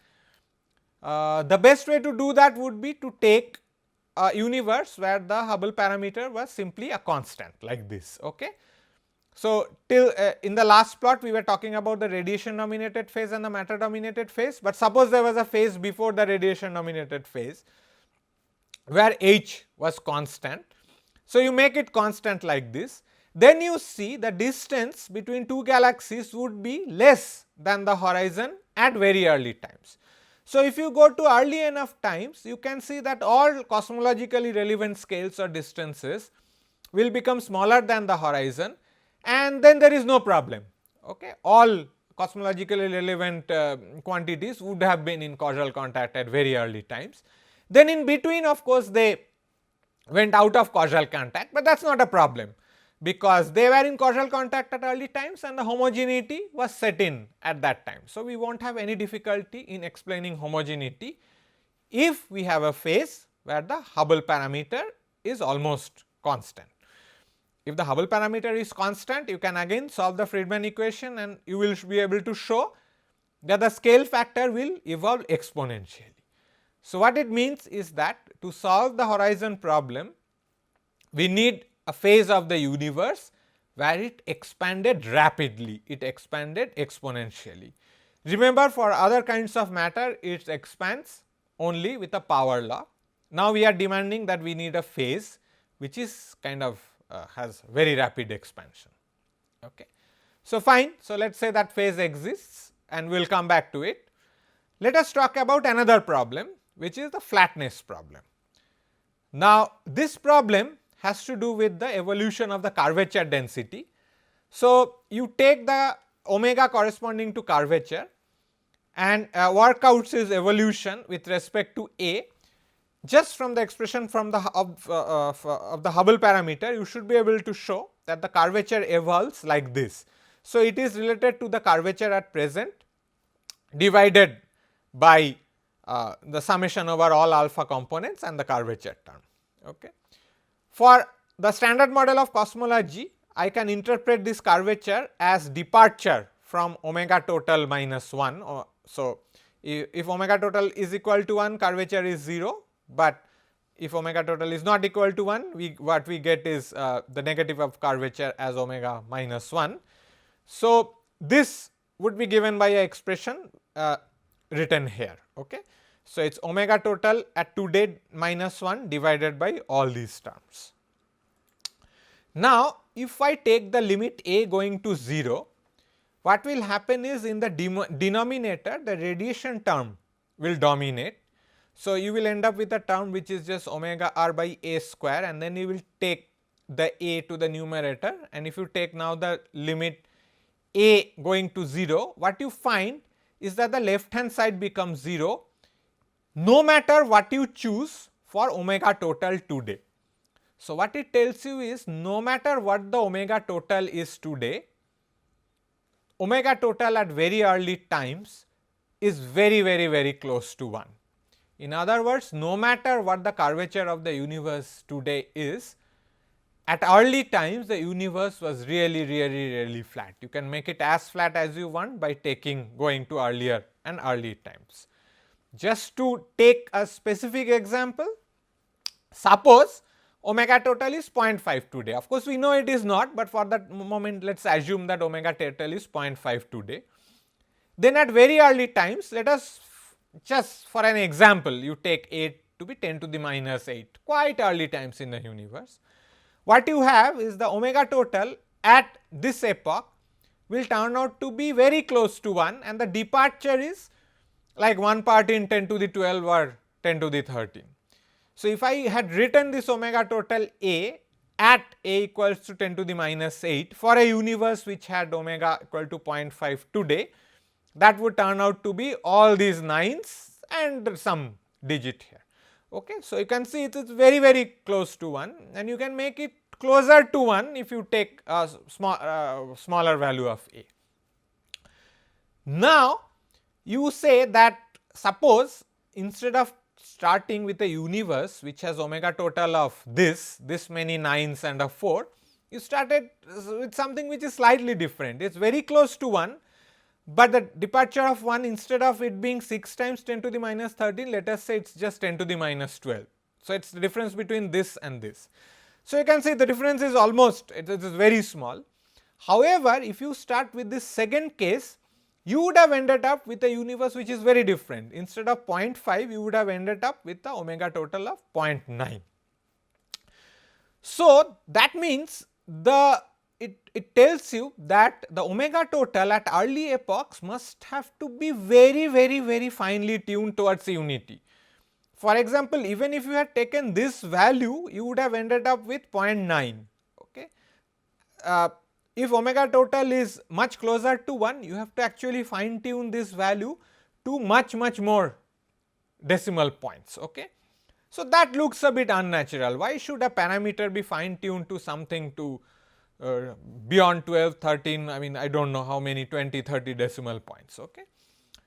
The best way to do that would be to take a universe where the Hubble parameter was simply a constant like this. Okay. So, till in the last plot we were talking about the radiation dominated phase and the matter dominated phase, but suppose there was a phase before the radiation dominated phase where h was constant. So, you make it constant like this, then you see the distance between 2 galaxies would be less than the horizon at very early times. So, if you go to early enough times, you can see that all cosmologically relevant scales or distances will become smaller than the horizon, and then there is no problem. Okay. All cosmologically relevant quantities would have been in causal contact at very early times. Then in between, of course, they went out of causal contact, but that is not a problem, because they were in causal contact at early times and the homogeneity was set in at that time. So, we will not have any difficulty in explaining homogeneity if we have a phase where the Hubble parameter is almost constant. If the Hubble parameter is constant, you can again solve the Friedmann equation and you will be able to show that the scale factor will evolve exponentially. So, what it means is that to solve the horizon problem, we need a phase of the universe where it expanded rapidly, it expanded exponentially. Remember, for other kinds of matter it expands only with a power law. Now we are demanding that we need a phase which is kind of has very rapid expansion. Okay. So, fine. So, let us say that phase exists and we will come back to it. Let us talk about another problem, which is the flatness problem. Now, this problem has to do with the evolution of the curvature density. So, you take the omega corresponding to curvature and work out its evolution with respect to A. Just from the expression from the of the Hubble parameter, you should be able to show that the curvature evolves like this. So, it is related to the curvature at present divided by the summation over all alpha components and the curvature term. Okay. For the standard model of cosmology, I can interpret this curvature as departure from omega total minus 1. So, if omega total is equal to 1, curvature is 0, but if omega total is not equal to 1, what we get is the negative of curvature as omega minus 1. So, this would be given by a expression written here. Okay. So, it is omega total at 2 day minus 1 divided by all these terms. Now, if I take the limit a going to 0, what will happen is in the denominator the radiation term will dominate. So, you will end up with a term which is just omega r by a square, and then you will take the a to the numerator, and if you take now the limit a going to 0, what you find is that the left hand side becomes 0 no matter what you choose for omega total today. So, what it tells you is no matter what the omega total is today, omega total at very early times is very close to 1. In other words, no matter what the curvature of the universe today is, at early times the universe was really flat. You can make it as flat as you want by going to earlier and early times. Just to take a specific example, suppose omega total is 0.5 today. Of course, we know it is not, but for that moment let us assume that omega total is 0.5 today. Then at very early times, let us just for an example, you take 8 to be 10 to the minus 8, quite early times in the universe. What you have is the omega total at this epoch will turn out to be very close to 1, and the departure is like 1 part in 10 to the 12 or 10 to the 13. So, if I had written this omega total a at a equals to 10 to the minus 8 for a universe which had omega equal to 0.5 today, that would turn out to be all these 9s and some digit here. Okay. So, you can see it is very close to 1, and you can make it closer to 1 if you take a smaller value of a. Now, you say that suppose instead of starting with a universe which has omega total of this many 9s and a 4, you started with something which is slightly different. It is very close to 1, but the departure of 1, instead of it being 6 times 10 to the minus 13, let us say it is just 10 to the minus 12. So, it is the difference between this and this. So, you can see the difference is almost, it is very small. However, if you start with this second case, you would have ended up with a universe which is very different. Instead of 0.5, you would have ended up with the omega total of 0.9. So, that means it tells you that the omega total at early epochs must have to be very finely tuned towards unity. For example, even if you had taken this value, you would have ended up with 0.9. Okay. If omega total is much closer to 1, you have to actually fine tune this value to much more decimal points. Okay. So, that looks a bit unnatural. Why should a parameter be fine tuned to something to beyond 12, 13, I mean I do not know how many 20, 30 decimal points. Okay.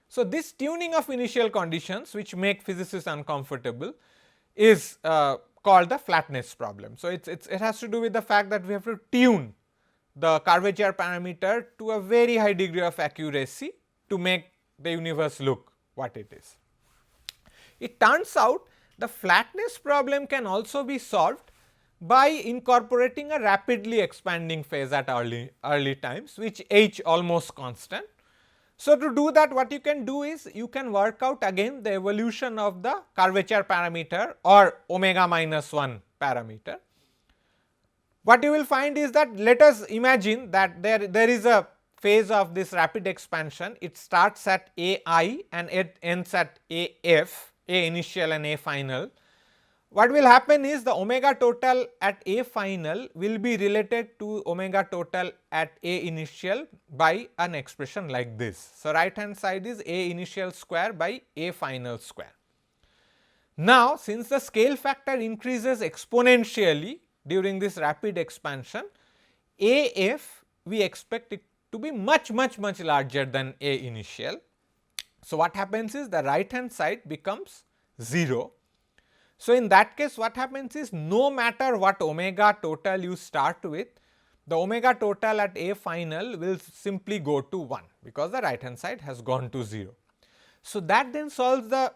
So, this tuning of initial conditions which make physicists uncomfortable is called the flatness problem. So, it has to do with the fact that we have to tune the curvature parameter to a very high degree of accuracy to make the universe look what it is. It turns out the flatness problem can also be solved by incorporating a rapidly expanding phase at early times, which h almost constant. So, to do that, what you can do is you can work out again the evolution of the curvature parameter or omega minus 1 parameter. What you will find is that, let us imagine that there is a phase of this rapid expansion. It starts at a I and it ends at a f, a initial and a final. What will happen is the omega total at a final will be related to omega total at a initial by an expression like this. So, right hand side is a initial square by a final square. Now, since the scale factor increases exponentially during this rapid expansion, AF we expect it to be much larger than A initial. So, what happens is the right hand side becomes 0. So, in that case what happens is, no matter what omega total you start with, the omega total at A final will simply go to 1, because the right hand side has gone to 0. So, that then solves the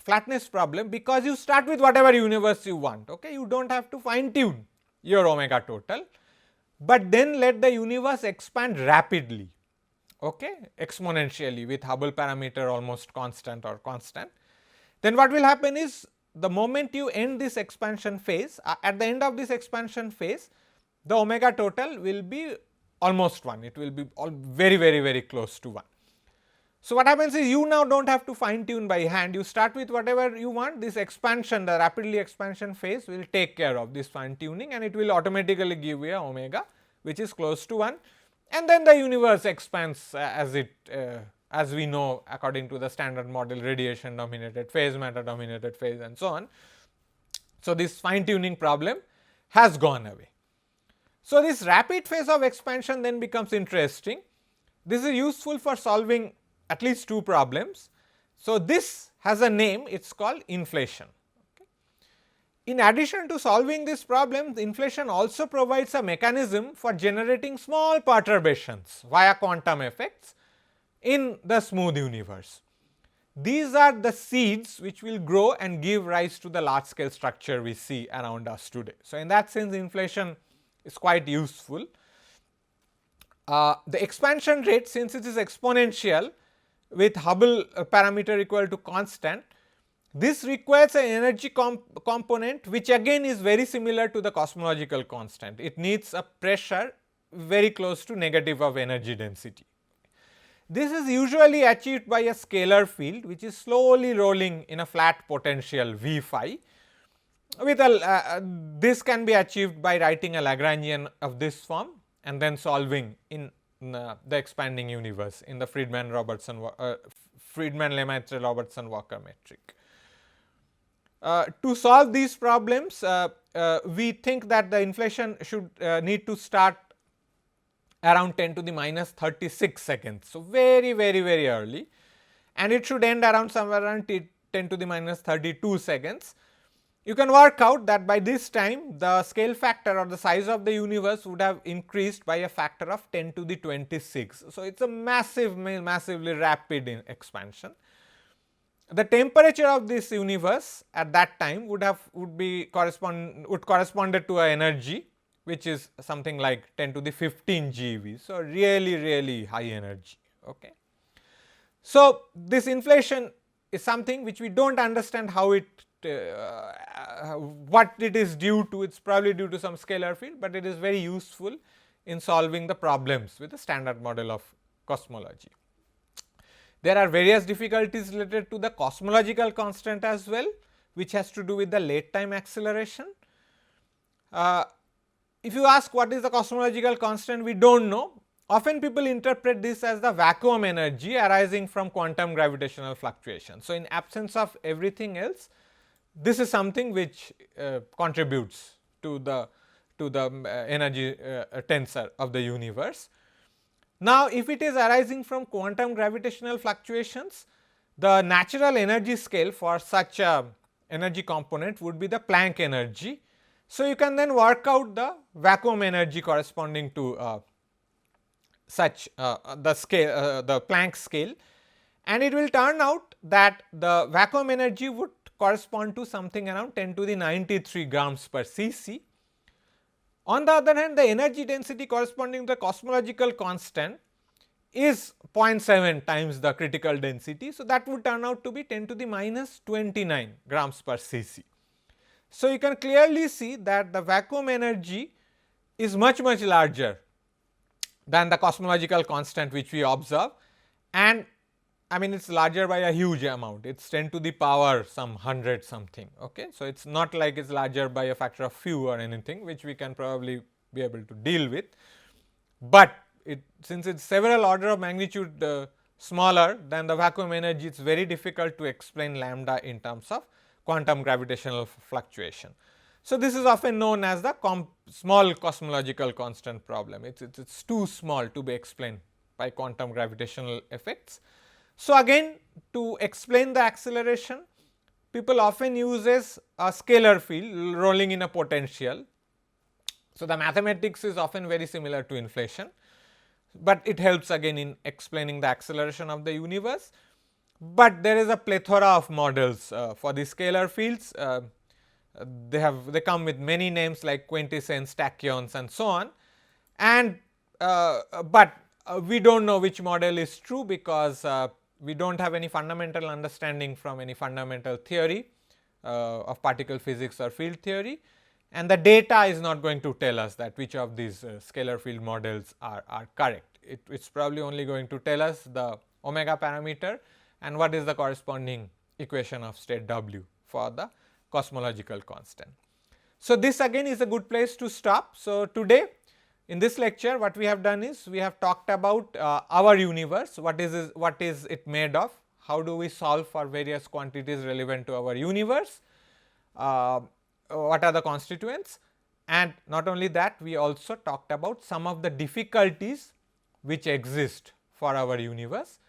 flatness problem, because you start with whatever universe you want. Okay? You do not have to fine tune your omega total, but then let the universe expand rapidly, okay, exponentially with Hubble parameter almost constant or constant. Then what will happen is, the moment you end this expansion phase, at the end of this expansion phase, the omega total will be almost 1, it will be very close to 1. So, what happens is, you now do not have to fine tune by hand, you start with whatever you want. This expansion, the rapidly expansion phase will take care of this fine tuning, and it will automatically give you a omega which is close to 1, and then the universe expands as we know according to the standard model, radiation dominated phase, matter dominated phase and so on. So, this fine tuning problem has gone away. So, this rapid phase of expansion then becomes interesting. This is useful for solving at least 2 problems. So, this has a name, it is called inflation. Okay. In addition to solving this problem, the inflation also provides a mechanism for generating small perturbations via quantum effects in the smooth universe. These are the seeds which will grow and give rise to the large scale structure we see around us today. So, in that sense, inflation is quite useful. The expansion rate, since it is exponential with Hubble parameter equal to constant, this requires an energy component which again is very similar to the cosmological constant. It needs a pressure very close to negative of energy density. This is usually achieved by a scalar field which is slowly rolling in a flat potential V phi. With this can be achieved by writing a Lagrangian of this form and then solving in the expanding universe in the Friedmann-Lemaitre-Robertson-Walker metric. To solve these problems, we think that the inflation should need to start around 10 to the minus 36 seconds. So, very early, and it should end around somewhere around 10 to the minus 32 seconds. You can work out that by this time the scale factor or the size of the universe would have increased by a factor of 10 to the 26. So, it is a massively rapid expansion. The temperature of this universe at that time would corresponded to a energy which is something like 10 to the 15 GeV. So, really high energy. Okay. So, this inflation is something which we do not understand how it what it is due to. It is probably due to some scalar field, but it is very useful in solving the problems with the standard model of cosmology. There are various difficulties related to the cosmological constant as well, which has to do with the late time acceleration. If you ask what is the cosmological constant, we do not know. Often people interpret this as the vacuum energy arising from quantum gravitational fluctuation. So, in absence of everything else, this is something which contributes to the energy tensor of the universe. Now, if it is arising from quantum gravitational fluctuations, the natural energy scale for such a energy component would be the Planck energy. So, you can then work out the vacuum energy corresponding to such the scale, the Planck scale, and it will turn out that the vacuum energy would correspond to something around 10 to the 93 grams per cc, On the other hand, the energy density corresponding to the cosmological constant is 0.7 times the critical density. So, that would turn out to be 10 to the minus 29 grams per cc. So, you can clearly see that the vacuum energy is much larger than the cosmological constant which we observe, and I mean it is larger by a huge amount, it is 10 to the power some 100 something. Okay. So, it is not like it is larger by a factor of few or anything, which we can probably be able to deal with, but since it is several order of magnitude smaller than the vacuum energy, it is very difficult to explain lambda in terms of quantum gravitational fluctuation. So, this is often known as the small cosmological constant problem. It is too small to be explained by quantum gravitational effects. So, again to explain the acceleration, people often uses a scalar field rolling in a potential. So, the mathematics is often very similar to inflation, but it helps again in explaining the acceleration of the universe. But there is a plethora of models for the scalar fields. They come with many names like quintessence, tachyons and so on, and but we do not know which model is true, because we do not have any fundamental understanding from any fundamental theory of particle physics or field theory, and the data is not going to tell us that which of these scalar field models are correct. It is probably only going to tell us the omega parameter and what is the corresponding equation of state W for the cosmological constant. So, this again is a good place to stop. So, today in this lecture what we have done is we have talked about our universe, what is it made of, how do we solve for various quantities relevant to our universe, what are the constituents, and not only that, we also talked about some of the difficulties which exist for our universe.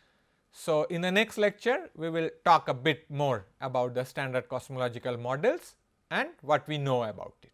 So, in the next lecture we will talk a bit more about the standard cosmological models and what we know about it.